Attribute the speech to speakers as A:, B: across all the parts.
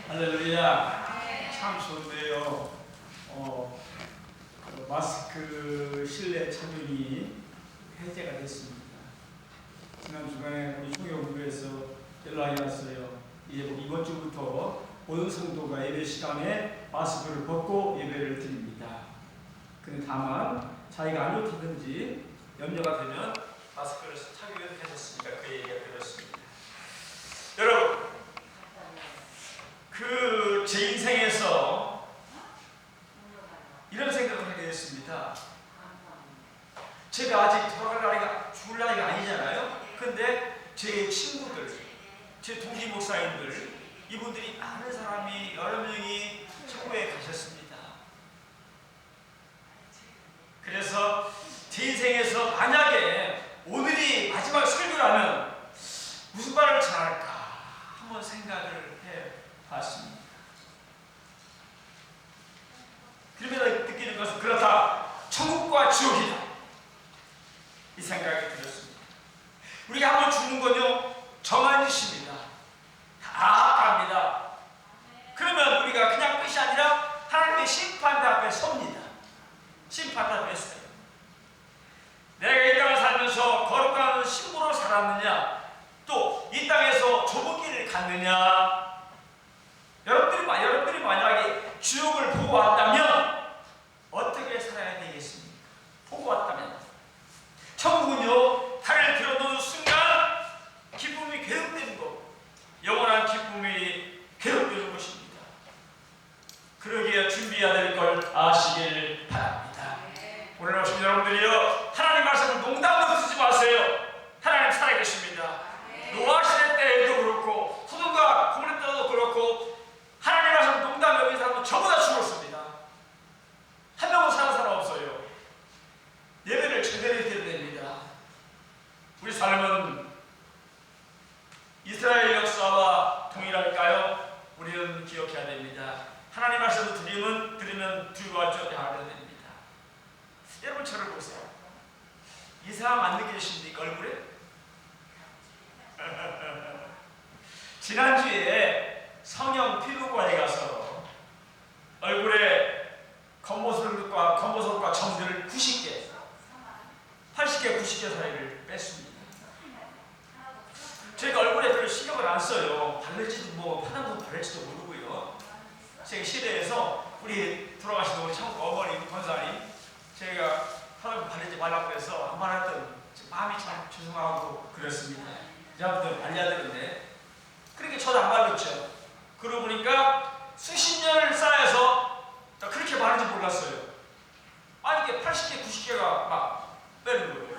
A: 할렐루야. 참 좋은데요. 마스크 실내 착용이 해제가 됐습니다. 지난 주간에 우리 총회본부에서 연락이 왔어요. 이번 주부터 모든 성도가 예배 시간에 마스크를 벗고 예배를 드립니다. 근데 다만 자기가 안 좋다든지 염려가 되면 마스크를 착용해도 되셨으니까 그 얘기가 들었습니다. 여러분, 제 인생에서 이런 생각을 하게 됐습니다. 제가 아직 죽을 나이가 아니잖아요. 근데 제 친구들, 제 동기 목사님들, 이분들이 많은 사람이, 여러 명이 천국에 가셨습니다. 그래서 제 인생에서 만약에 오늘이 마지막 설교라면 무슨 말을 전할까 한번 생각을 해봤습니다. 그러면서 느끼는 것은 그렇다, 천국과 지옥이다, 이 생각이 들었습니다. 우리가 한번 죽는 건요 정한 짓입니다. 다 갑니다. 그러면 우리가 그냥 끝이 아니라 하나님의 심판대 앞에 섭니다. 심판대 앞에 서요. 내가 이 땅을 살면서 거룩한 신부로 살았느냐, 또 이 땅에서 좁은 길을 갔느냐. 여러분들이 만약에 지옥을 보고 왔다면 어떻게 살아야 되겠습니까? 보고 왔다면 천국은요, 달을 들어놓는 순간 기쁨이 계속되는 것, 영원한 기쁨이 계속되는 것입니다. 그러기에 준비해야 될 걸 아시길 바랍니다. 오늘 오신 여러분들이요, 하나님 말씀을 농담으로 쓰지 마세요. 하나님 살아계십니다. 노아 시대 때에도 그렇고 소돔과 고모라 때도 그렇고 하나님 말씀 농담 여긴 사람은 전부 다 죽었습니다. 한 명은 사는 사람 없어요. 예배를 제대로 드려야 됩니다. 우리 삶은 이스라엘 역사와 동일할까요? 우리는 기억해야 됩니다. 하나님 말씀을 들으면 두려워하지 않아야 됩니다. 여러분 저를 보세요. 이상 안 느끼십니까, 얼굴에? 지난주에 성형 피부과에 가서 얼굴에 겉모습과 점들을 90개, 80개, 90개 사이를 뺐습니다. 제가 얼굴에 별로 신경을 안 써요. 바를지도 파란 거 바를지도 모르고요. 제가 시대에서 우리 돌아가신 우리 어머니 권사님, 제가 파란 거 바르지 말라고 해서 안 말했더니 마음이 참 죄송하고 그렇습니다. 여러분들 발려야 되는데, 그렇게 저도 안 발랐죠. 그러고 보니까 수십 년을 쌓여서 그렇게 많은지 몰랐어요. 아니 이게 80개, 90개가 막 빼는 거예요.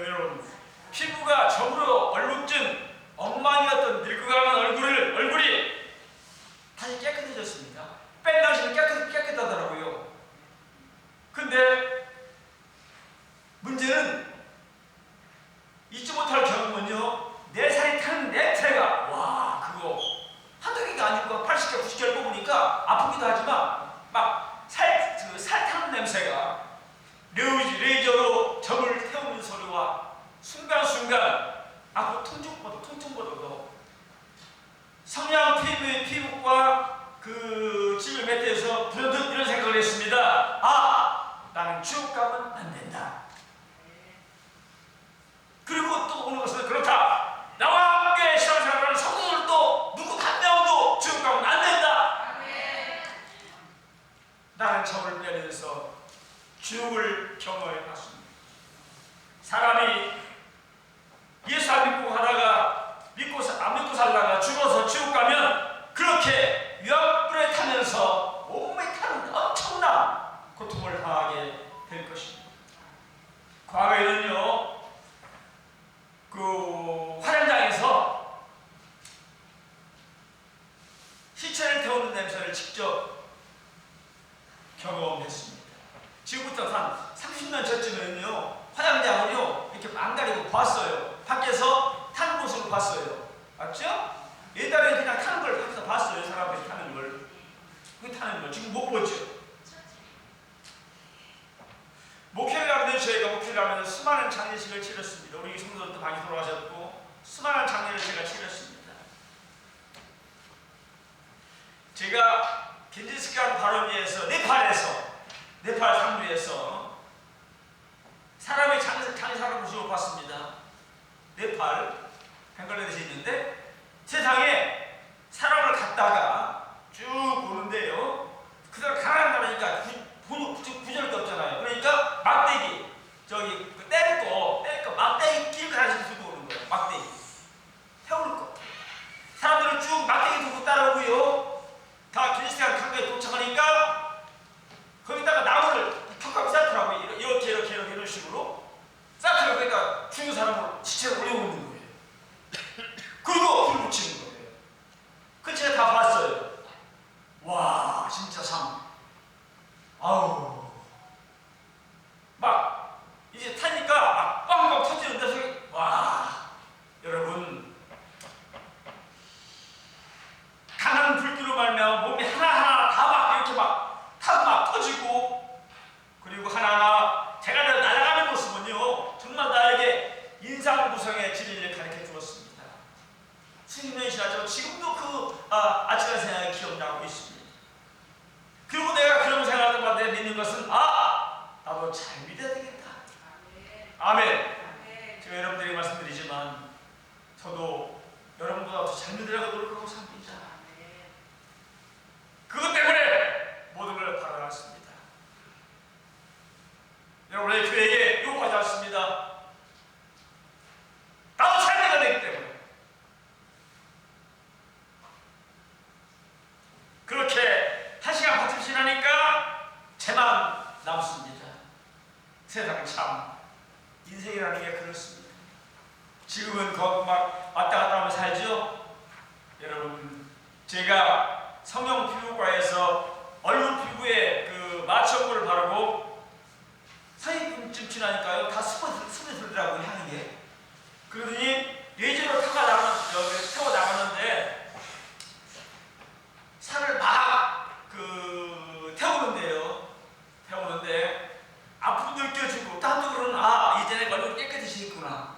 A: 여러분, 피부가 점으로 얼룩진 엉망이었던 늙어가는 얼굴이 다시 깨끗해졌습니다. 뺀 당시는 깨끗하더라고요. 근데 문제는 잊지 못할 경험은요, 내 살이 타는 냄새가, 와, 그거 한두 개가 아니고 80개, 90개를 뽑으니까 아프기도 하지만 막 살 타는 냄새가, 레이저로 점을 태우는 소리와 순간순간 아프 통증보다도 성냥 피부과 그 집을 맺대서 불현듯 이런 생각을 했습니다. 아, 나는 지옥 가면 안 된다. 그리고 또 오는 것은 그렇다, 나와 함께 신앙생활하는 성도들도 누구 한 명도 지옥 가면 안 된다. 나는 점을 빼면서 지옥을 경험해 봤습니다. 사람이 예수 안 믿고 하다가 안 믿고 살다가 죽어서 지옥 가면 그렇게 유황불에 타면서 몸에 타는 엄청난 고통을 당하게 될 것입니다. 과거에는요, 그 화장장에서 시체를 태우는 냄새를 직접 경험했습니다. 지금부터 한 30년 전쯤에는요, 화장장을요 이렇게 안 가리고 봤어요. 밖에서 타는 모습을 봤어요. 맞죠? 옛날에는 그냥 타는 걸 밖에서 봤어요. 사람들이 타는 걸. 그 타는 걸 지금 못 보죠. 목회를 하면 저희가 목회를 하면서 수많은 장례식을 치렀습니다. 우리 성도들도 많이 돌아가셨고 수많은 장례를 제가 치렀습니다. 제가 겐지스칸 발원지에서 네팔 상부에서 사람의 장사를 모습을 봤습니다. 네팔, 벵글라데시에 있는데 세상에 사람을 갖다가 쭉 오는데요. 그대로 가난한 나라니까 구절이 없잖아요. 그러니까 막대기, 저기 뗄 거 막대기 끼고 다시 들고 오는 거예요. 막대기 태울 거. 사람들은 쭉 막대기 들고 따라오고요. 다 겐지스칸 강가에 도착하니까 거기다가 나무를 격하게 쌓더라고요. 이런 식으로 쌓더라고요. 그러니까 죽은 사람을 시체를 올려놓는 거예요. 그리고 불 붙이는 거예요. 그 제가 다 봤어요. 와, 진짜 아우, 막 이제 타니까 막 빵빵 터지는데, 와, 여러분, 강한 불길로 말미암아 몸이 하나하나 다 막 이렇게 막 타고 막 터지고, 그리고 하나하나 제가 날아가는 모습은요, 정말 나에게 인상구성의 진리를 가르쳐 주었습니다. 수십 년이 지나죠. 지금도 그 아찔한 생각이 기억나고 있습니다. 그리고 내가 그런 생각을 하다 내가 믿는 것은 나도 잘 믿어야 되겠다. 아멘. 제가 여러분들에게 말씀드리지만 저도 여러분보다 더 잘 믿으려고 노력하고 삽니다. 그것 때문에 모든 걸 받아놨습니다. 여러분의 교회에 요구하지 않습니다. 나도 잘 믿어야 되기 때문에. 그렇게 1시간 반쯤 지나니까 제만 남습니다. 세상 참 인생이라는 게 그렇습니다. 지금은 거기 막 왔다 갔다 하면서 살죠. 여러분, 제가 성형 피부과에서 얼룩 피부에 그 마취용고를 바르고 30분쯤 지나니까요, 다 스며들더라고요, 향이. 그러더니 레이저로 태워 나가는데 살을 막 태우는데 아픔도 느껴지고 또 한쪽으로는 이제는 얼굴 깨끗해지겠구나.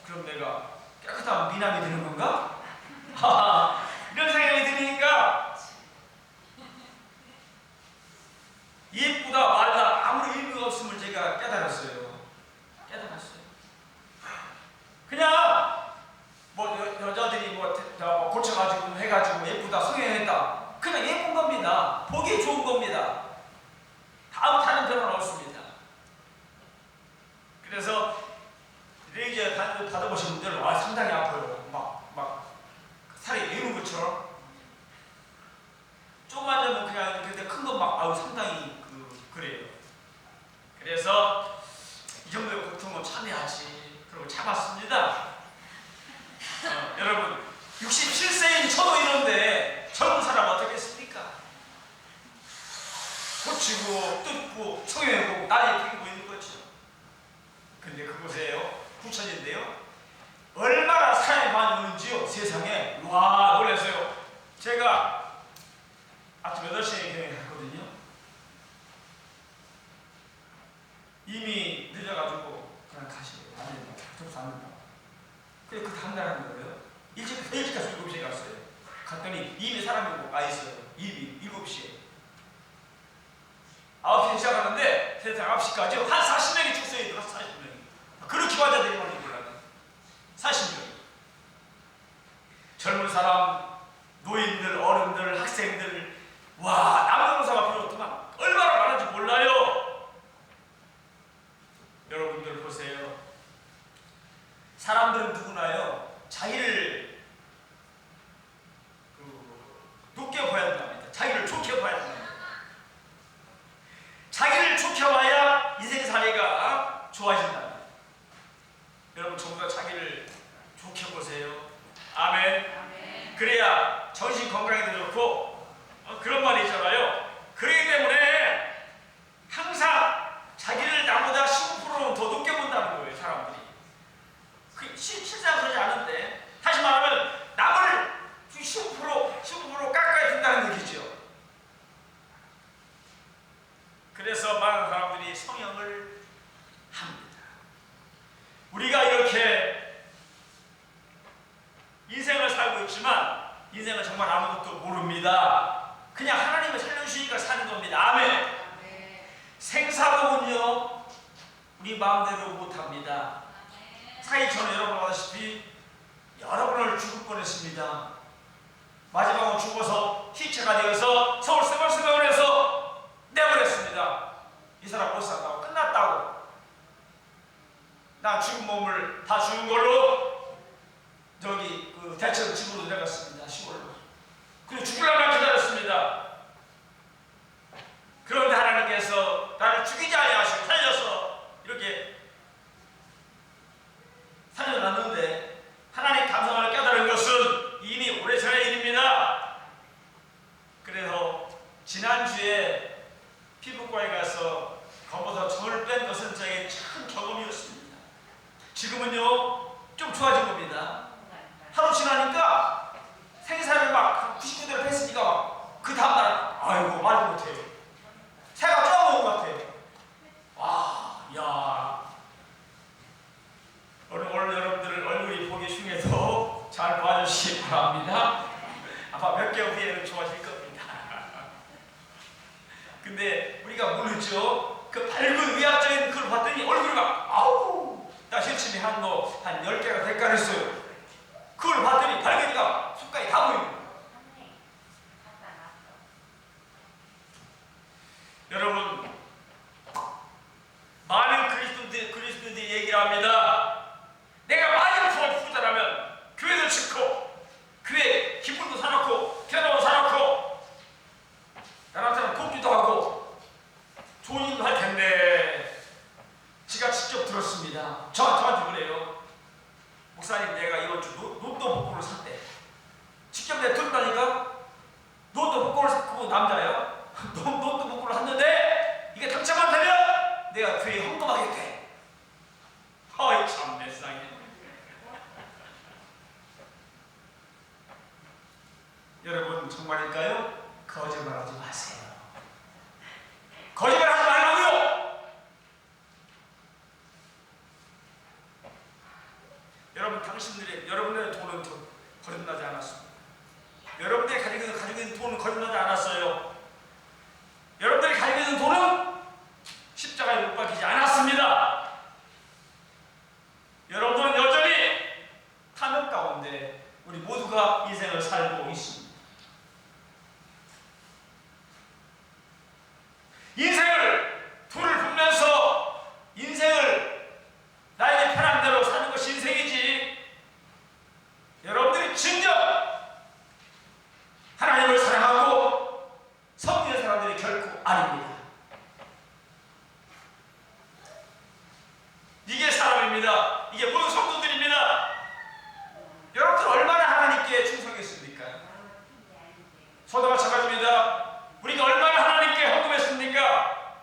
A: 그럼 내가 깨끗한 미남이 되는 건가? 이런 생각이 드니까 예쁘다 말다 아무리 의미가 없음을 제가 깨달았어요. 그냥 여자들이 고쳐가지고 해가지고 예쁘다 성형했다, 그냥 예쁜 겁니다. 보기 좋은 겁니다. 다음 타는 별은 없습니다. 그래서 레이저 받아보신 분들 상당히 아파요. 막 살이 내는 것처럼. 조금만 되면 그냥 근데 큰 건 막 상당히 그래요. 그래서 이 정도의 고통은 참여하지. 그리고 참았습니다. 여러분, 67세인 저도 이런데 젊은 사람 어떻겠습니까? 고치고 뜯고 성형하고 나이 피고 있는 거죠. 근데 그곳에요, 부천인데요, 얼마나 사람이 많이 오는지요. 세상에. 와, 놀랐어요. 제가 아침 8시에 경에 갔거든요. 이미 늦어가지고 그냥 가시래요. 안 된다. 접수 안 된다. 그래, 그 다음날 하는 거예요. 일찍 가서 7시에 갔어요. 갔더니 이미 사람이 와 있어요. 이미 7시에. 9시에 시작하는데 세상 9시까지 한 40명이 축소해 있어요. 40명이. 그렇게 환자들이 많이 몰라요. 40명이. 젊은 사람, 노인들, 어른들, 학생들, 와, 남녀노소가 필요 없지만 얼마나 많은지 몰라요. 여러분들 보세요. 사람들은 누구나요, 자기를 높게 봐야 된답니다. 자기를 좋게 봐야 된답니다. 자기를 좋게 봐야 인생살이가 좋아진답니다. 여러분, 전부 다 자기를 좋게 보세요. 아멘. 그래야 정신 건강에도 좋고, 그런 말이 있잖아요. 그렇기 때문에 항상 자기를 나보다 15%는 더 높게 본다는 거예요, 사람들이. 실제로 그러지 않은데, 다시 말하면 남을 15% 가까이 둔다는 얘기죠. 그래서 많은 사람들이 성형을 합니다. 우리가 이렇게 이 인생은 정말 아무것도 모릅니다. 그냥 하나님이 살려주시니까 사는 겁니다. 아멘. 생사복은요 우리 마음대로 못합니다. 사실 저는 여러분 아시다시피 여러 번을 죽을 뻔했습니다. 마지막으로 죽어서 시체가 되어서 서울 세월병원에서 내보냈습니다. 이 사람 못 산다고, 끝났다고. 나 죽은 몸을 다 죽은 걸로 저기 그 대천 집으로 내려갔습니다. 시골로. 그리고 죽으려면 기다렸습니다. 그런데 하나님께서 나를 죽이지 아니하시고 살려서 이렇게 살려놨는데, 하나님 감성을 깨달은 것은 이미 오래전의 일입니다. 그래서 지난주에 피부과에 가서 검어서 점을 뺀 것은 저에게 참 경험이었습니다. 지금은요 좀 좋아진 겁니다. 하루 지나니까 생사를 막 99대로 뺐으니까 그 다음날 아이고 말도 못해요. 새가 쪼아먹은 것 같아요. 야 오늘 여러분들 얼굴이 보기 중에서 잘 봐주시기 바랍니다. 아마 몇 개월 후에는 좋아질 겁니다. 근데 우리가 모르죠. 그 밝은 의학적인 그걸 봤더니 얼굴이 막 아우 나 실침이 한 10개가 대가했어요. 그걸 봤더니 발견이가 속까지 다 보입니다. 여러분 많은 그리스도인들이 얘기를 합니다. 내가 많이 부자라면 교회도 짓고 교회 기쁨도 사놓고 피아노도 사놓고 나한테는 돕기도 하고 좋은 일도 할 텐데, 제가 직접 들었습니다. 저한테 그래요. 목사님 내가 이번 주 로또 복권을 샀대. 직접 내가 들었다니까. 로또 복권을 샀고 남자예요. 로또 복권을 샀는데 이게 당첨만 되면 내가 교회에 헌금하겠대. 어이 참 세상에. 여러분 정말일까요? 거짓말하지 마세요. 거짓말하지 말라고요. 여러분 여러분들의 돈은 거짓말하지 않았습니다. 여러분들이 가지고 있는 돈은 거짓말하지 않았어요. 여러분들이 가지고 있는 돈은 십자가에 못 박히지 않았습니다. 여러분들은 여전히 탐욕 가운데 우리 모두가 인생을 살고 있습니다. 인생을 돈을 벌면서 인생을 나에게 편한 대로 사는 것이 인생이지, 여러분들이 진정 하나님을 사랑하고 섬기는 사람들이 결코 아닙니다. 이게 사람입니다. 이게 모든 성도들입니다. 여러분들 얼마나 하나님께 충성했습니까? 저도 마찬가지입니다. 우리가 얼마나 하나님께 헌금했습니까?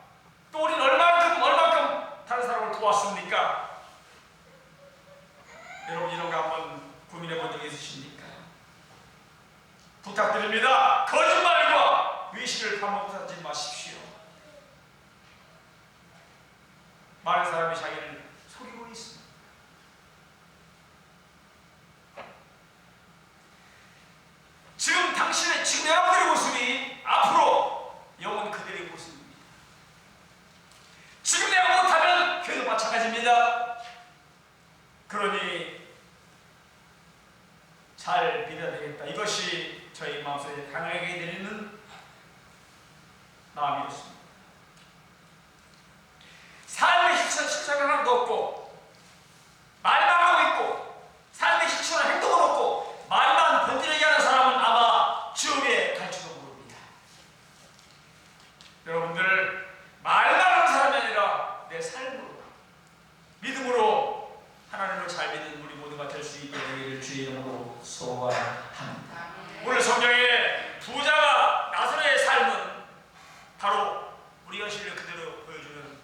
A: 또 우리는 얼만큼 다른 사람을 도왔습니까? 여러분 이런 거 한번 고민해 본 적 있으십니까? 부탁드립니다. 거짓말과 위신을 반복하지 마십시오. 많은 사람이 자기를 속이고 있습니다. 지금 여러분들의 모습이 앞으로 영원 그들의 모습입니다. 지금 내가 못하면 교회도 마찬가지입니다. 그러니 잘 믿어야 되겠다. 이것이 저희 마음속에 강하게 들리는 마음이었습니다. 삶의 실천을 하나도 없고 말만 하고 있고 삶의 실천을 행동은 없고 말만 번지르게 하는 사람은 아마 지옥에 갈지도 모릅니다. 여러분들 말만 하는 사람이 아니라 내 삶으로 믿음으로 하나님을 잘 믿는 우리 모두가 될 수 있게 되기를 주의 이름으로 소원합니다. 오늘 성경에 부자가 나사로의 삶은 바로 우리 현실을 그대로 보여주는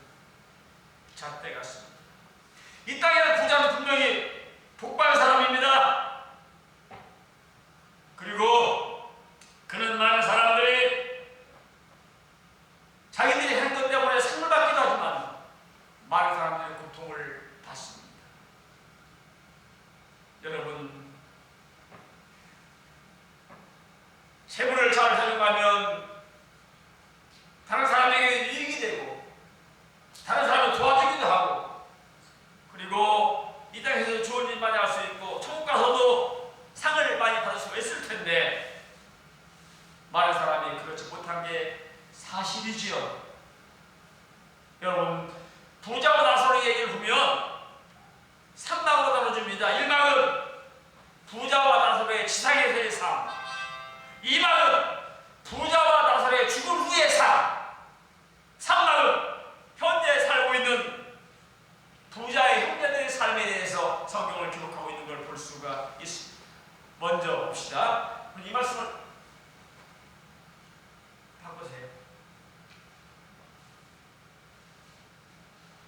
A: 잣대 같습니다. 이 땅의 부자는 분명히 복받은 사람입니다. 그리고 그는 많은 사람들이 자기들이 한 것 때문에 상을 받기도 하지만 많은 사람들의 고통을 받습니다. 여러분 재물을 잘 사용하면 다른 사람에게 이익이 되고 다른 사람을 도와주기도 하고 그리고 이 땅에서 좋은 일 많이 할 수 있고 천국 가서도 상을 많이 받을 수가 있을 텐데 많은 사람이 그렇지 못한 게 사실이지요. 여러분 부자와 나사로의 얘기를 보면 3막으로 나눠줍니다. 1막은 부자와 나사로의 지상에서의 삶, 2막은 부자와 나사로의 죽은 후의 삶, 3막은 현재 살고 있는 부자의 형제들의 삶에 대해서 성경을 기록하고 있는 걸 볼 수가 있습니다. 먼저 봅시다. 이 말씀을 바꾸세요.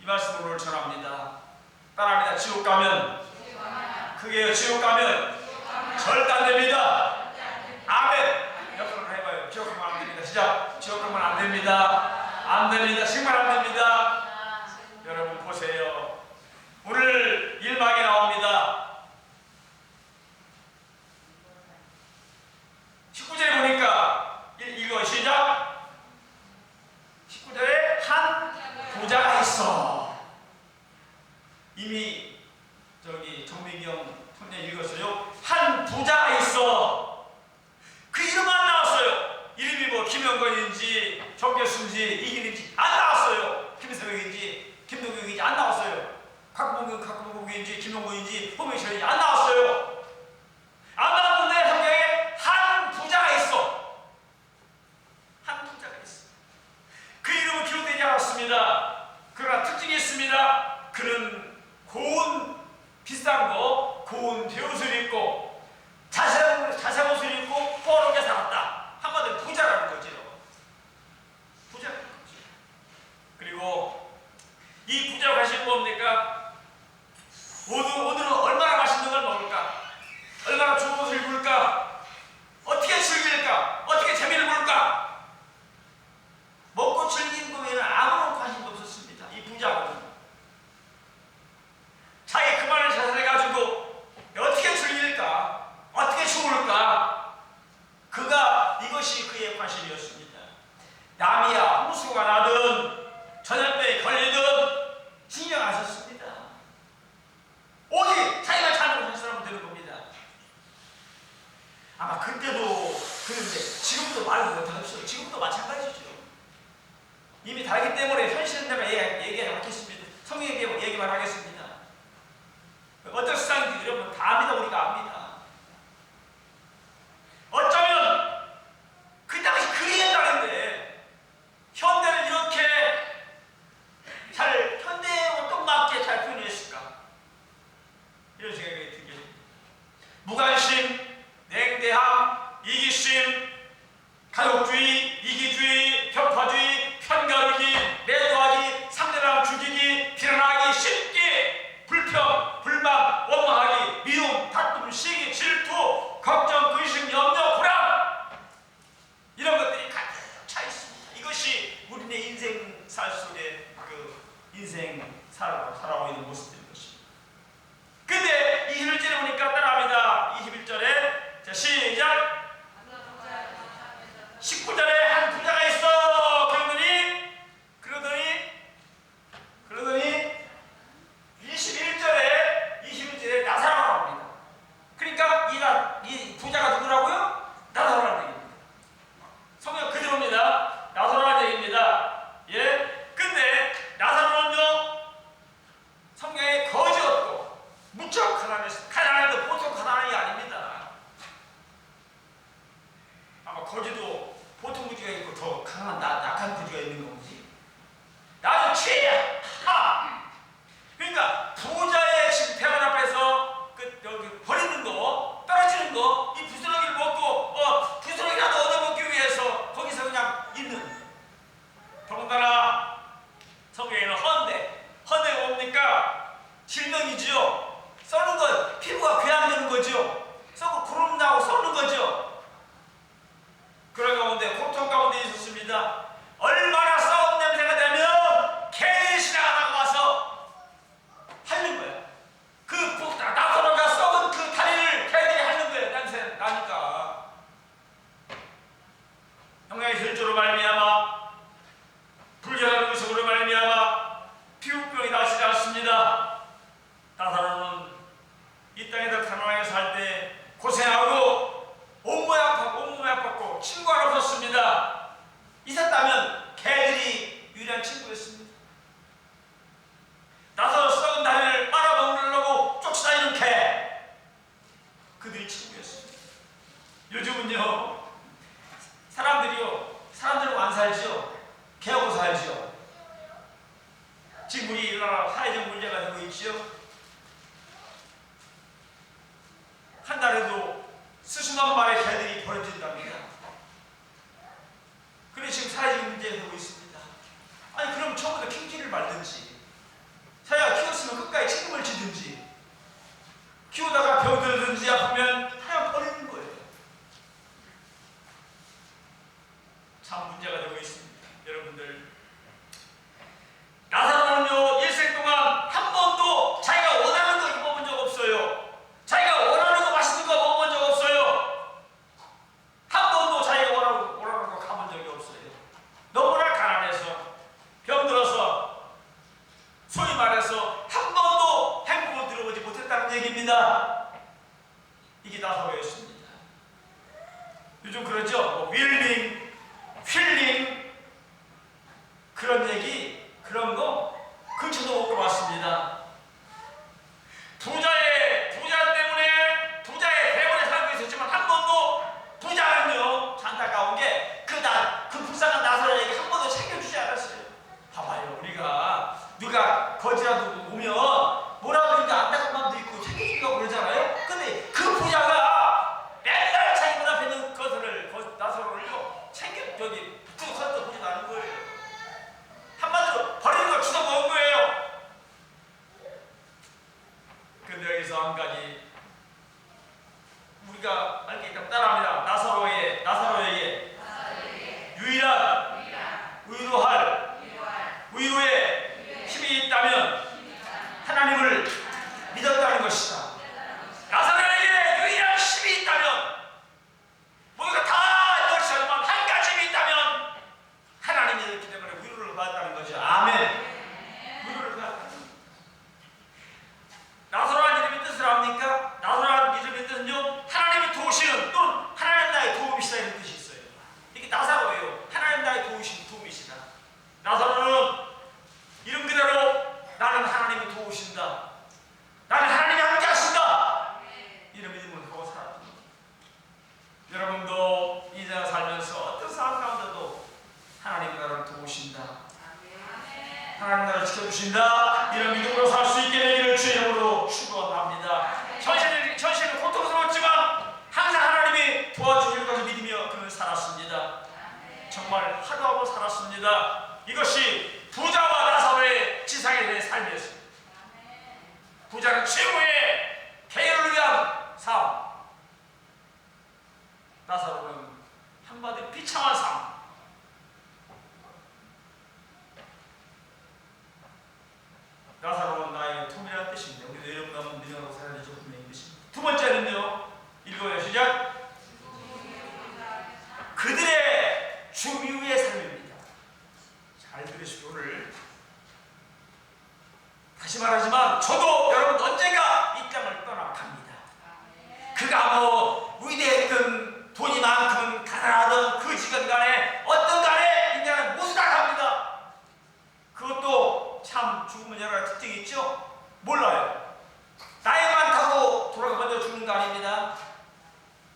A: 이 말씀을 오늘 전합니다. 따라합니다. 지옥 가면 그게 지옥 가면 절대 안 됩니다. 아멘. 옆으로 해봐요. 지옥 가면 안 됩니다. 시작. 지옥 가면 안 됩니다. 안 됩니다. 정말 안 됩니다. 여러분 보세요. 오늘 1막이 나옵니다. 19절에 보니까 이거 시작. 19절에 한 부자가 있어. 이미 저기 정민경 형님 읽었어요. 한 부자가 있어. 그 이름 안 나왔어요. 이름이 뭐 김영건인지 정교수인지 이길인지 안 나왔어요. 김세명인지 김동경인지 안 나왔어요. 각봉국인지 김용근인지 호명철인지 안 나왔어요. 안 나왔는데 성경에 한 부자가 있어. 한 부자가 있어. 그 이름은 기록되지 않았습니다. 그러나 특징이 있습니다. 그는 고운 비싼 거, 고운 배옷을 입고 자세한 옷을 입고 호화롭게 살았다. 한마디로 부자라는 거죠. 부자라는 거죠. 그리고 이 부자가 가신 뭡니까? 오늘은 얼마나 맛있는 걸 먹을까? 얼마나 좋은 옷을 입을까? 어떻게 즐길까? 어떻게 재미를 볼까? 먹고 즐기는 거에는 아무런 관심도 없었습니다. 이 부자는 자기 그만을 자살해가지고 어떻게 즐길까? 어떻게 죽을까? 그가 이것이 그의 관심이었습니다. 남이야 홍수가 나든 전염병에 걸리든 신경 안 썼습니다. 오직 자기가 찾는 한 사람은 되는 겁니다. 아마 그때도 그런데 지금도 말을 못하겠어요. 지금도 마찬가지죠. 이미 다르기 때문에 현실은 내가 얘기하지 않겠습니다. 성경 얘기만 하겠습니다. 어떤 세상인지 여러분 다 압니다. 우리가 압니다. 어쩌면 그 당시 그리했다는데 현대를 이렇게 잘 현대에 어떤 맞게 잘 표현했을까? 이런 생각이 들게 됩니다. 무관심, 냉대함, 이기심, 가족주의, 이기주의, 격파주의, 편가르기, 매도하기, 상대방 죽이기, 비난하기, 쉽게 불평, 불만, 원망하기, 미움, 다툼, 시기, 질투, 걱정, 근심, 염려, 불안 이런 것들이 가득 차 있습니다. 이것이 우리의 인생살 속에 그 인생 살아가고 있는 모습들인 것입니다. 근데 21절에 보니까 따라합니다. 21절에 자 시작. 19절에 한 부자가 있어. 그러더니 21절에 나사로가 나옵니다. 그러니까 이 부자가 누구라고요? 나사로라는 얘기입니다. 성경 그대로입니다. 나사로라는 얘기입니다. 예. 근데 나사로는요 성경에 거지 없고 무척 가난해도 보통 가난한 게 아닙니다. 아마 거지도 보통 부지가 있고 더 강한 약한 부지가 있는 건지. 나는 최야. 그러니까 부자의 지금 대만 앞에서 여기 버리는 거, 떨어지는 거, 이 부스러기를 먹고 부스러기라도 얻어먹기 위해서 거기서 그냥 있는. 더군다나 성경에는 헌데가 뭡니까? 질병이지요. 썩는 거, 피부가 궤양되는 거죠. 썩고 구름 나고 썩는 거죠. 그런 가운데 고통 가운데 있었습니다. 얼마나 썩은 냄새가 되면 개의 신하가 와서 핥는 거야. 나사로가 썩은 그 다리를 개들이 핥는 거예요. 냄새 나니까. 날에도 수십만 마리의 개들이 벌어진답니다. 그래 지금 사회적 문제가 되고 있습니다. 아니 그럼 처음부터 키우지를 말든지 자기가 키웠으면 끝까지 책임을 지든지 키우다가 병들든지 아프면 그냥 버리는 거예요. 참 문제가 되고 있습니다. 여러분들 나사로는요 일생 동안 한 번도 자기가 원하는 거 입어본 적 없어요. 자기가 원하는 거 맛있는 거 먹어본 적 없어요. 한 번도 자기가 원하는 거 가본 적이 없어요. 너무나 가난해서 병들어서 소위 말해서 한 번도 행복을 들어보지 못했다는 얘기입니다. 이게 나사로였습니다. 요즘 그러죠. 뭐 윌링, 휠링 그런 얘기 그런 거 근처도 못 가봤습니다. 부자 때문에 부자의 대원에 살고 있었지만 한 번도 부자는요 안타까운 게 그 불쌍한 나사로에게 한 번도 챙겨주지 않았어요. 봐봐요. 우리가 누가 거지라도 오면 뭐라도 이제 안타까운 마음도 있고 챙겨주려고 그러잖아요. 근데 그 부자가 맨날 자기 문 앞에 있는 것을 나사로를요 챙겨 저기 붙들고 서서 보지도 않은 거예요. 한마디로 버리는 걸 주워 먹은 거예요. 근데 여기서 한 가지 우리가 알게 있다면 따라합니다. 나사로에게 유일한 위로의 힘이 있다면 하나님을 믿었다는 것이다. 나사로에게 유일한 힘이 있다면 모두가 다 이것이 아니면 한 가지 힘이 있다면 하나님이 있기 때문에 위로를 받았다는 거죠. 아멘. 위로를 받았다는 거죠. 나사로라는 이름의 뜻을 압니까? 나사로라는 이름의 뜻은요 하나님이 도우시는 또는 하나님 나의 도움이시다 이런 뜻이 있어요. 이게 나사로예요. 하나님 나의 도움이시다. 나사로는 이름 그대로 나는 하나님이 도우신다. 나는 하나님이 함께 하신다. 이런 믿음을 하고 살았습니다. 여러분도 이 세상 살면서 어떤 상황 가운데도 하나님이 나를 도우신다. 하나님 나를 지켜주신다. 이런 믿음으로 살 수 있게 되기를 주의 이름으로 축원합니다. 현실은 고통스러웠지만 항상 하나님이 도와주실 것을 믿으며 그는 살았습니다. 정말 하루하루 살았습니다. 이것이 부자와 나사로의 지상에 대한 삶이었습니다. 부자는 최후의 폐해를 위한 삶, 나사로는 한마디로 비참한 삶. 나사로는 나의 도움이라는 뜻입니다. 우리도 여러분 한번 믿음으로 살아야 되죠. 분명히 뜻입니다. 두 번째는요. 읽어요. 시작. 그들의 주위의 삶입니다. 잘 들으십시오. 오늘 다시 말하지만 저도 여러분 언젠가 이 땅을 떠나갑니다. 그가 뭐 위대했든 돈이 많든 가난하든 그 직원 간에 어떤 간에 인간은 모두 다 갑니다. 그것도 참 죽으면 여러 가지 특징이 있죠? 몰라요. 나이 많다고 돌아가 먼저 죽는 거 아닙니다.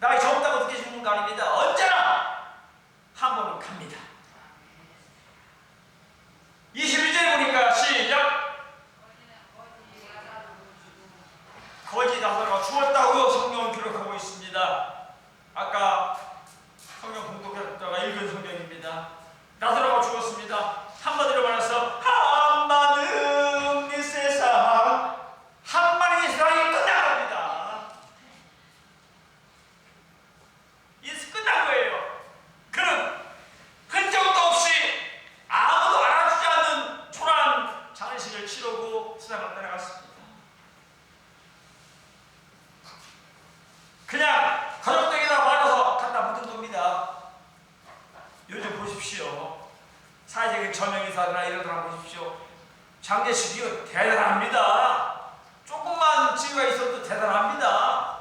A: 나이 젊다고 늦게 죽는 거 아닙니다. 언제나 한 번은 갑니다. 21절에 보니까 시작. 거지 나사로가 죽었다고 성경은 기록하고 있습니다. 아까 성경 공독자가 읽은 성경입니다. 나사로가 죽었습니다. 한마디로 말해서 한마디로 이 세상이 끝나갑니다. 이제 끝난 거예요. 그는 흔적도 없이 아무도 알아주지 않는 초라한 장례식을 치르고 세상을 떠나갔습니다. 그냥 가족들에다 말아서 갖다 묻은 겁니다. 요즘 보십시오. 사회적인 저명이사나 이런 사람 보십시오. 장례식이 대단합니다. 조금만 지위가 있어도 대단합니다.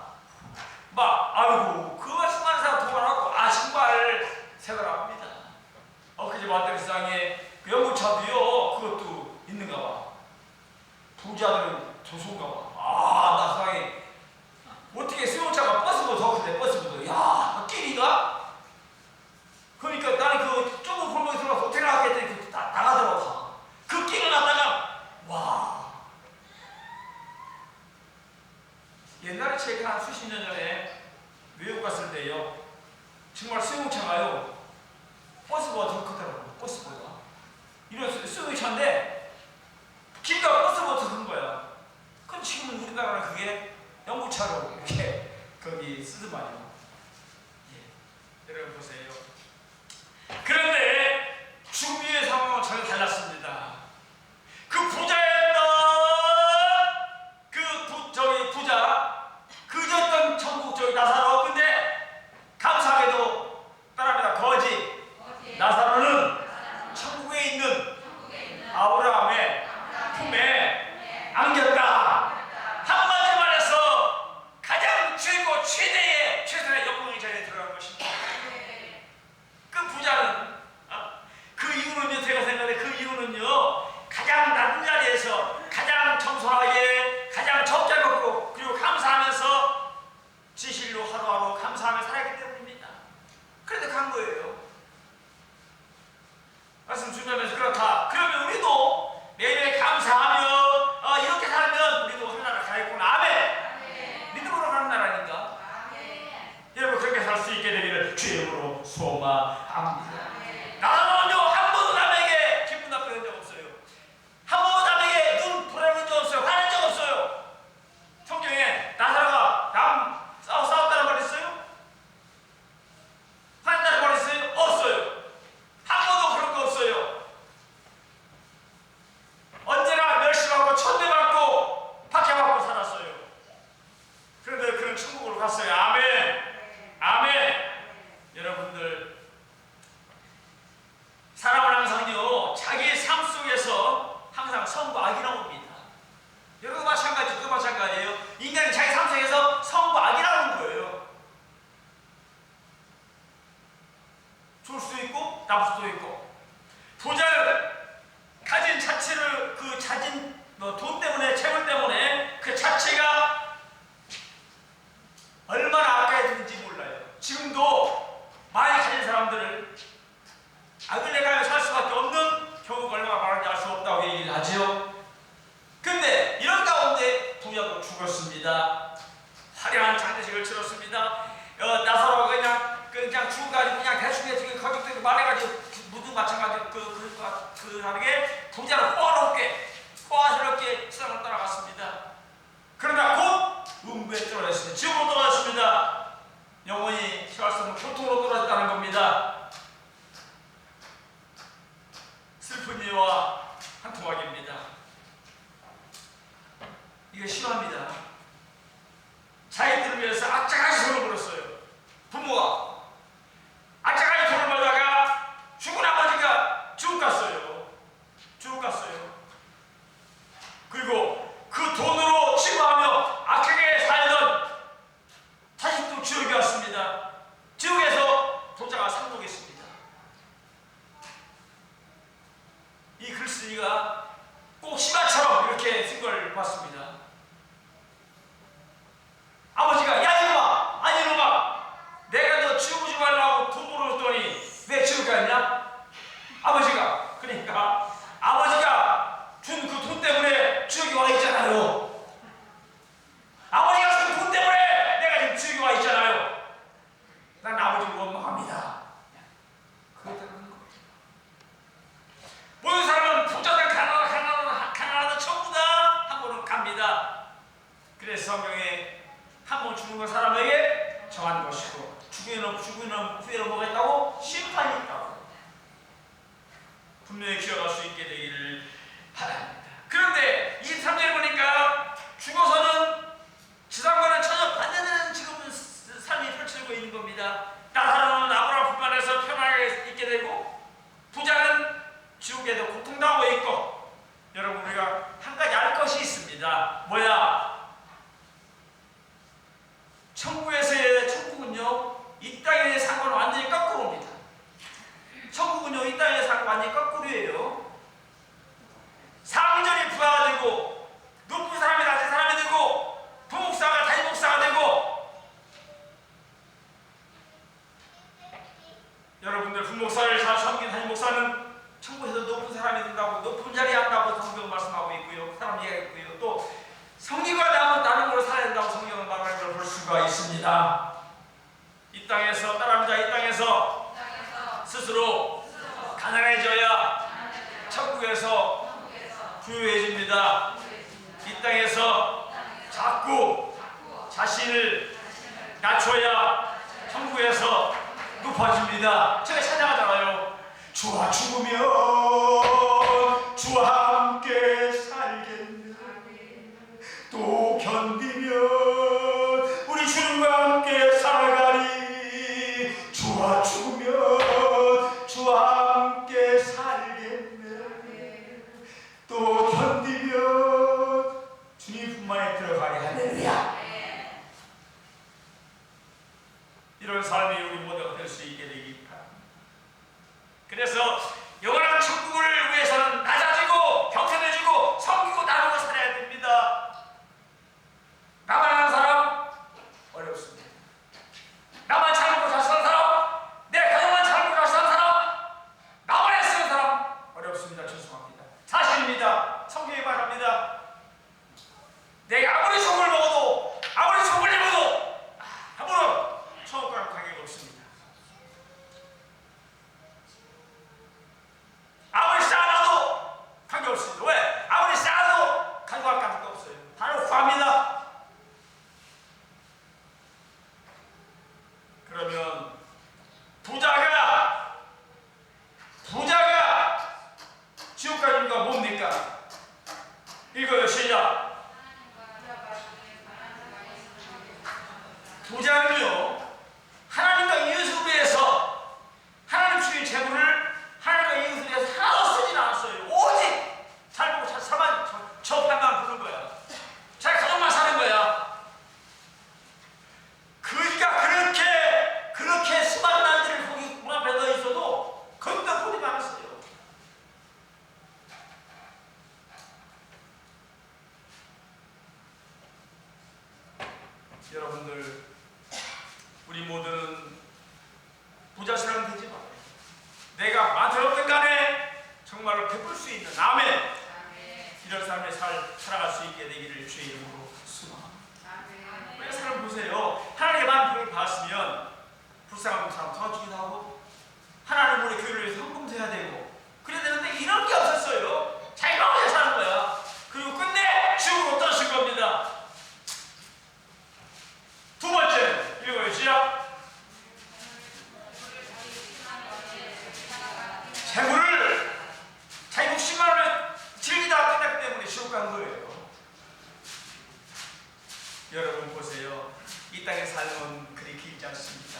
A: 아이고 그거 수많은 사람 도발하고 신발 세더랍니다. 엊그제 봤더니 세상에 그 연구차도요 그것도 있는가 봐. 부자들은 조소인가 봐. 나 세상에 어떻게 수용차가 버스보다 더 큰데 버스보다 야 길이가 그러니까 나는 그 좁은 골목에 들어가서 호텔 나갔겠더니 나가더라고. 그 길을 갔다가 와 옛날에 30년 전에 외국 갔을 때요. 정말 수용차가요. 버스보다 더 크더라고요. 버스보다. 이런 수용차인데 길이가 버스보다 더 큰 거야. 그럼 지금 우리나라는 그게 연구차로 이렇게 거기 쓰더만요. 예. 여러분 보세요. 그런데 주위의 상황은 전혀 달랐습니다. 그 부자였던 부자 그졌던 천국 나사로. 근데 감사하게도 따라합니다. 거지 나사로는 천국에 있는 아브라함의 품에 안겼다. 한마디로 말해서 가장 최선의 영광의 자리에 들어간 것입니다. 그 부자는 그 이유는요, 제가 생각해 그 이유는요, 가장 낮은 자리에서 가장 겸손하게 가장 적자먹고 그리고 감사하면서 진실로 하루하루 감사하며 살았기 때문입니다. 그래서 간 거예요. 말씀 준비하면서 그렇다. 그러면 우리도 매일매일 감사하며 이렇게 살면 우리도 하나님 가겠구나. 아멘. 믿음으로 가는 나라니까. 여러분 그렇게 살 수 있게 되기를 주의 이름으로 소망합니다. 나는요 한 번도 남에게 기분 나쁘게 한 적 없어요. 한 번도 남에게 눈 부라린 적 없어요. 화난 적 없어요. 성경에 나사로가 남 싸웠다는 말 있어요? 화났다는 말 있어요? 없어요. 한 번도 그런 거 없어요. 언제나 멸시받고 천대받고 박해받고 살았어요. 그런데 그는 천국으로 갔어요. 아멘. 아멘. 여러분들 사람은 항상요 자기의 삶 속에서 항상 선과 악이 나옵니다. 여러분 마찬가지, 저도 마찬가지예요. 인간이 자기 삶 속에서 선과 악이 나오는 거예요. 좋을 수도 있고 나쁠 수도 있고. 부자는 가진 자체를 가진 돈 때문에 재물 때문에 그 자체가 얼마나 아까워지는지 몰라요. 지금도 많이 가진 사람들을 악을 내가며 살 수밖에 없는 경우가 얼마나 많은지 알 수 없다고 얘기를 하죠. 근데 이런 가운데 부자도 죽었습니다. 화려한 장례식을 치렀습니다. 나사로가 그냥 죽어가지고 그냥 대충 가족들이 말해가지고 모두 마찬가지로 그 다르게 부자는 호화스럽게 세상을 떠나갔습니다. 그러나 곧 음부에 떨어졌습니다. 지옥으로 떨어졌습니다. 영원히 피할 수 없는 고통으로 떨어졌다는 겁니다. 슬픈 이와 한 토막입니다. 이게 심합니다. 자기들을 위해서 악착같이 돈을 벌었어요. 부모가 악착같이 돈을 벌다가 죽은 아버지가 지옥 갔어요. 지옥 갔어요. 그리고 그 돈으로 치부하며 악하게 살던 자식도 지옥에 왔습니다. 지옥에서 도자가 상속했습니다. 이 글쓰기가 꼭 시가처럼 이렇게 쓴 걸 봤습니다. 아버지가 야 이놈아, 아니 이놈아, 내가 너 지옥 오지 말라고 돈 벌어줬더니 왜 지옥 갔냐? 아버지가 그러니까 아버지가 준 그 돈 때문에 지옥에 와 있잖아요. 아버지가 준 돈 때문에 내가 지금 지옥에 와 있잖아요. 난 아버지를 원망합니다. 그렇다는 거예요. 모든 사람은 부자든 가난하든 전부 다 한 번은 갑니다. 그래서 성경에 한 번 죽는 건 사람에게 정한 것이고 죽은 후에는 뭐가 있다고? 심판이 있다고. 분명히 기억할 수 있게 되기를 바랍니다. 그런데 23절에 보니까 죽어서는 지상과는 전혀 반대되는 지금은 삶이 펼쳐지고 있는 겁니다. 나사로는 아브라함 품 안에서 편하게 있게 되고 부자는 지옥에도 고통당하고 있고. 여러분 우리가 한 가지 알 것이 있습니다. 뭐야? 천국은요 이 땅의 상과는 완전히 거꾸로입니다. 천국은요 이 땅의 상과 완전히 거꾸로예요. 상전이 부하가 되고 높은 사람이 낮은 사람이 되고 부목사가 다임목사가 되고. 여러분들 부목사를 잘 섬긴 다임목사는 천국에서 높은 사람이 된다고 높은 자리에 한다고 성경은 말씀하고 있고요. 사람 얘기하고 있고요. 또 성리가 나면 다른 걸로 살아야 된다고 성경은 말하는 걸 볼 수가 있습니다. 있습니다. 이 땅에서 따라합니다. 이 땅에서 스스로 가난해져야 천국에서 부유해집니다. 이 땅에서 자꾸 자신을 낮춰야 천국에서 높아집니다. 제가 찬양하잖아요. 주와 죽으면 주와 함께 살겠네. 또 견디면 우리 주님과 함께 살아가리. 주와 죽으면 주와 함께 살겠네. 또 견디면 주님 품만에 들어가리. 할렐루야. 이런 삶이 우리 모두가 될 수 있게 되기 바랍니다. 그래서 영원한 천국을 위해서는 낮아지고 경건해지고 섬기고 나누고 살아야 됩니다. 나만 아는 사람 어렵습니다. 나만 잘 먹고 잘 사는 사람, 내 가족만 잘 먹고 잘 사는 사람, 나만 애쓰는 사람 어렵습니다. 죄송합니다. 사실입니다. 성경이 말합니다. 내가 아무리 속을 먹어도 아무리 속을 입어도 아무런 천국과는 관계가 없습니다. 아무리 쌓아놔도 관계없습니다. 왜? 아무리 쌓아도 간과할 가능성도 없어요. 바로 구합니다. 그러면 부자가 지옥 가는 이유가 뭡니까? 읽어요. 시작. 부자는요, 하나님과 이웃을 위해서 하나님 주신 재물을 하나님과 이웃을 위해서 하나도 쓰진 않았어요. 오직 잘 보고 잘 살만 저 배만 부는 거야. 자기 가족만 사는 거야. 그러니까 그렇게 수많은 날들을 거기 문 앞에 서 있어도 건강 돈이 많았어요. 여러분들, 우리 모두는 부자 사람 되지 말아요. 내가 많든 없든 간에 정말로 베풀 수 있는 아멘. 이런 삶을 살아갈 수 있게 되기를 주의 이름으로 소망합니다. 왜 사람 보세요. 하나님께만 복을 받았으면 불쌍한 사람 도와주기도 하고 하나님 우리 교회를 위해서 헌금해야 되고 그래야 되는데 이런 게 없었어요. 자기가 혼자 사는 거야. 그리고 끝내 지옥으로 떨어질 겁니다. 두 번째 읽어요. 시작. 재물을 자기 60만 원을 즐기다가 끝났기 때문에 지옥 간 거예요. 여러분 보세요. 이 땅의 삶은 그리 길지 않습니다.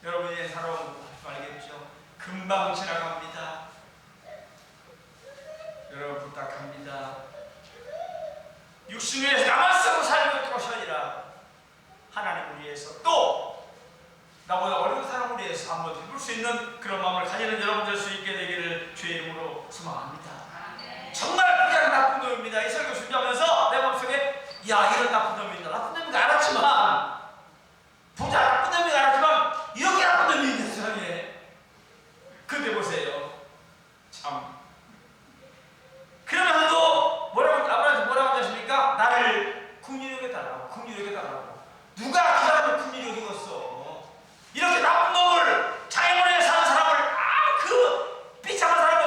A: 여러분이 살아온 거 알겠죠? 금방 지나갑니다. 여러분 부탁합니다. 육신 위에서 나만 쓰고 살는 것이 아니라 하나님을 위해서 또 나보다 어려운 사람을 위해서 한번 해볼 수 있는 그런 마음을 가지는 여러분 될 수 있게 되기를 주의 이름으로 소망합니다. 정말 부자는 나쁜 놈입니다. 이 설교 준비하면서 내 마음속에 야 이런 나쁜 놈이 있다. 나쁜 놈인 거 알았지만 부자 나쁜 놈인 거 알았지만 이렇게 나쁜 놈이 있는 세상에. 근데 보세요. 참 그러면서도 아브라함이 뭐라고 하셨습니까? 나를 긍휼히 여겨달라고. 긍휼히 여겨달라고. 누가 그 사람을 긍휼히 여기겠어? 이렇게 나쁜 놈을 장애물에 사는 사람을 그 비참한 사람을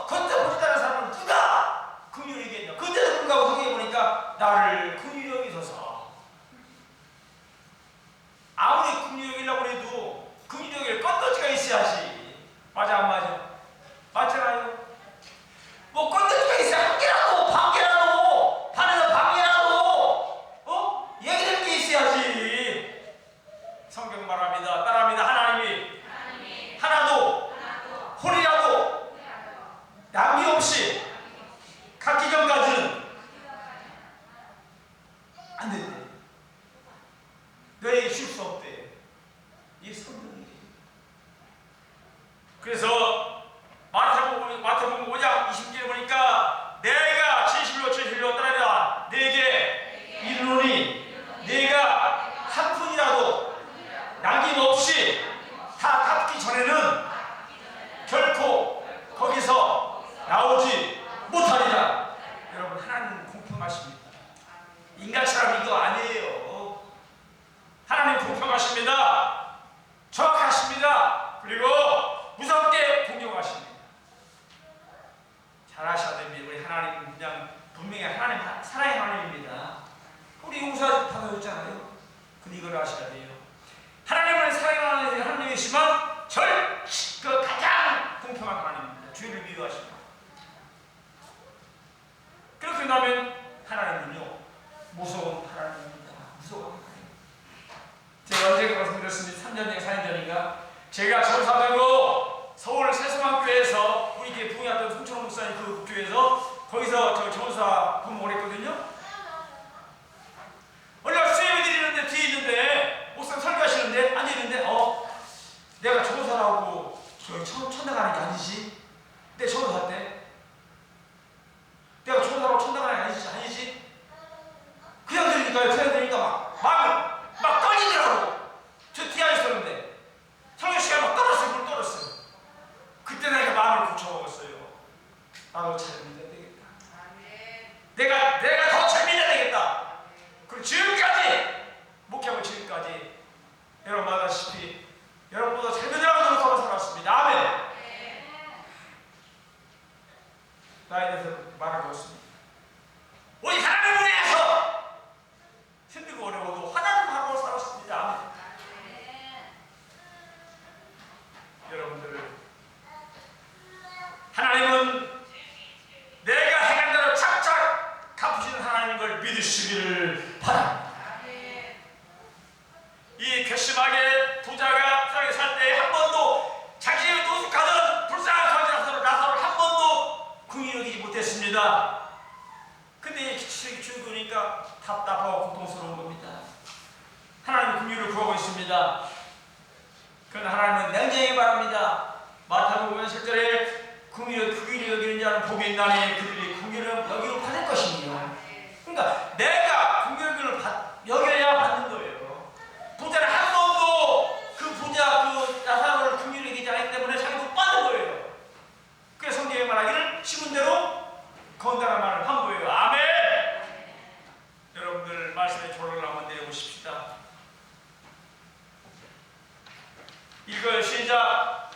A: 겉에 보지다는 사람을 누가 긍휼히 여기겠냐? 그때도 불구하고 성경에 보니까 나를 긍휼히 여기소서. 아무리 긍휼히 여기려고 해도 긍휼히 여길 건더지가 있어야지. 맞아 안 맞아? 맞잖아요. 뭐 건더지가 있어야 한 개라도 반 개라도 반에서 반 개라도 얘기될 게 있어야지. 성경 말합니다. 따라합니다. 하나님이 하나도 홀이라도 남김없이 갖기 전까지는 안 된다. 인간처럼 이거 아니에요. 하나님 공평하십니다. 정확하십니다. 그리고 무섭게 공정하십니다. 잘하셔야 됩니다. 우리 하나님 그냥 분명히 하나님 사랑의 하나님입니다. 우리 용서받아줬잖아요. 근데 이걸 아셔야 돼요. 하나님을 사랑하는 하나님이시지만 그 가장 공평한 하나님입니다. 죄를 미워하십니다. 그렇게 된다면 하나님은요 무서운 하나님입니다. 무서운 하나님. 제가 언제가 말씀드렸습니다. 3년 전, 4년 전인가 제가 전사되고 서울 세수만교회에서 우리 교회 부흥했던 송철호 목사님 그 교회에서 거기서 저 전사 부목을 했거든요. 원래 수예배 드리는데 뒤에 있는데 목사님 설교하시는데 앉아있는데 내가 전사라고 저기 천당 가는 게 아니지? 내 전사 때 내가 전사라고 천당 가는 게 아니지? 그냥 들으니까 막 떨리더라고. 저 뒤에 앉아있었는데 설교 시간에 막 떨었어요. 물 떨었어요. 그때 내가 마음을 고쳐먹었어요. 나도 잘 믿어야 되겠다. 내가 더 잘 믿어야 되겠다. 그리고 지금까지 목회하고 지금까지 여러분 아다시피 여러분보다 잘 믿으라고 서로 살았습니다. 아멘. 나에 대해서 말하고 있습니다. 우리 하나님을 위해서 힘들고 어려워도 하나님 하고 살았습니다. 아멘. 여러분들 하나님은 내가 행한 대로 착착 갚으시는 하나님인 걸 믿으시기를 바랍니다. 이 괘씸하게 부자가 세상에 살 때 한 번도 자신이 노숙하던 불쌍한 나사로를 한 번도 긍휼히 여기지 못했습니다. 근데 기치력이 죽으니까 답답하고 고통스러운 겁니다. 하나님은 긍휼을 구하고 있습니다. 그러나 하나님은 냉정히 바랍니다. 마태복음 7절에 긍휼히 여기는 자는 복이 있나니 그들이 긍휼을 여기로 받을 것이니요. 그러니까 내가 긍휼을 여겨야 받는 거예요. 부자는 한 번도 그 부자 그 나사로를 긍휼히 여기지 않기 때문에 자기도 받는 거예요. 그래서 성경에 말하기를 심은 대로 건강한 말을 한 거예요. 아멘. 여러분들 말씀에 조를 한번 내려보십시다. 읽어요. 시작.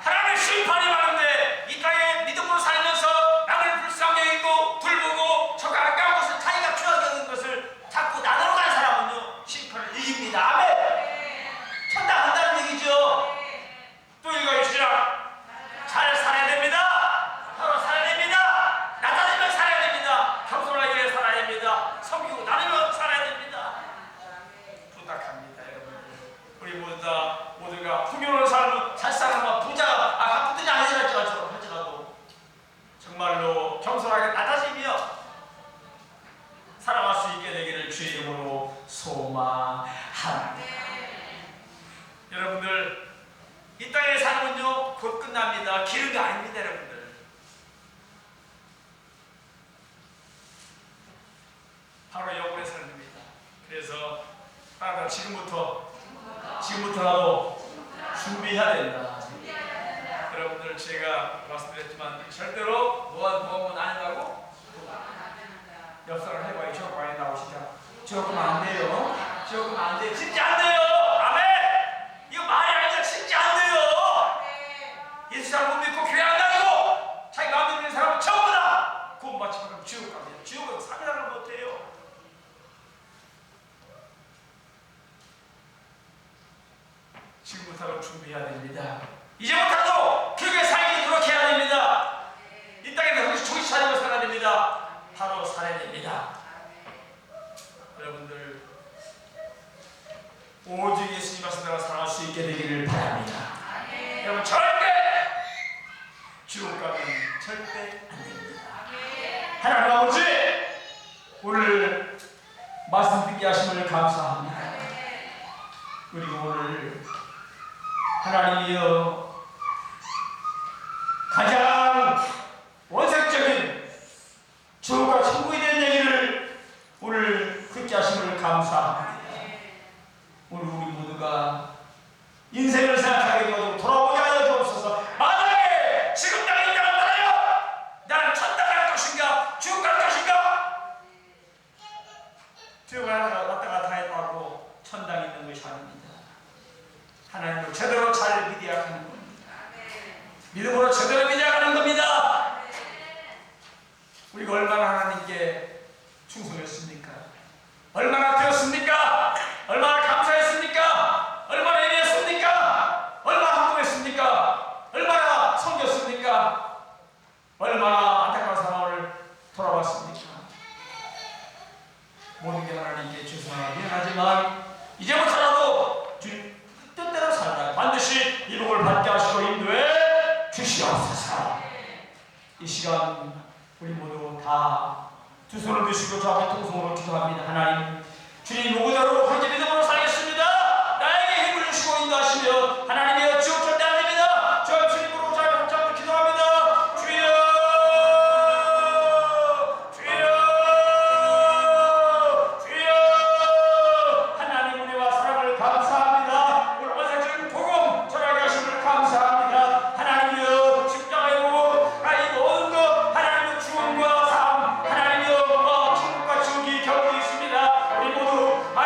A: 하나님의 심판이 많은데 이 땅에 믿음으로 살면서 남을 불쌍히 여기고 둘보고 저 가까운 것을 자기가 추하게 것을 자꾸 나누러 간 사람은요 심판을 이깁니다. 아멘. 천당 간다는 얘기죠. 또 읽어요. 시작. 잘 살아야 됩니다. 서로 살아야 됩니다. 나다니며 살아야 됩니다. 겸손하게 살아야 됩니다. 섬기고 나누며 살아야 됩니다. 부탁합니다. 여러분들 우리 모두가 풍요로운 삶을 잘 살아가 부자가 가쁘든지 아니랄지라도 정말로 겸손하게 나다니며 살아갈 수 있게 되기를 주의 이름으로 소망합니다. 여러분들 이 땅의 삶은요 곧 끝납니다. 기른 게 아닙니다. 여러분들 바로 영혼의 삶입니다. 그래서 따라 지금부터라도 준비해야 된다. 여러분들 제가 말씀드렸지만 절대로 무엇 안 한다고 엽서를 해봐야 지옥 많이 나오시죠. 지옥은 안 돼요. 지옥은 안 돼요. 진짜 안 돼요. 아멘. 이거 말이 아니라 진짜 안 돼요. 예수 잘 못 믿고 교회 안 다니고 자기 마음에 드는 사람은 전부 다 구원받지 못하면 지옥 갑니다. 지옥은 상상을 못해요. 지금부터 준비해야 됩니다. 이제부터도 교회 살기 그렇게 해야 됩니다. 이 땅에서 정신 차리고 살아야 됩니다. 바로 살아야 됩니다. 여러분들 오직 예수님 말씀대로 살아갈 수 있게 되기를 바랍니다. 여러분 절대 지옥 가면 절대 안 됩니다. 하나님 아버지 오늘 말씀 듣게 하심을 감사합니다. 그리고 오늘 하나님이여 가장 원색적인 지옥과 천국에 대한 얘기를 오늘 듣게 하심을 감사합니다. 오늘 우리 모두가 인생을 생각하게 되고 돌아보게
B: 믿음으로 제대로 믿어가는 겁니다. 우리가 얼마나 하나님께 충성했습니까? 얼마나 되었습니까? 얼마나 감사했습니까? 얼마나 애매했습니까? 얼마나 헌금했습니까? 얼마나 섬겼습니까? 얼마나 안타까운 상황을 돌아봤습니까? 모든 게 하나님께 죄송하긴 하지만 이제부터라도 주님 뜻대로 살다 반드시 이 복을 받게 하시고 인도해 주시옵소서. 이 시간 우리 모두 다 두 손을 드시고 저 앞에 통성으로 기도합니다. 하나님, 주님 누구대로 그렇게 믿음으로 살겠습니다. 나에게 힘을 주시고 인도하시며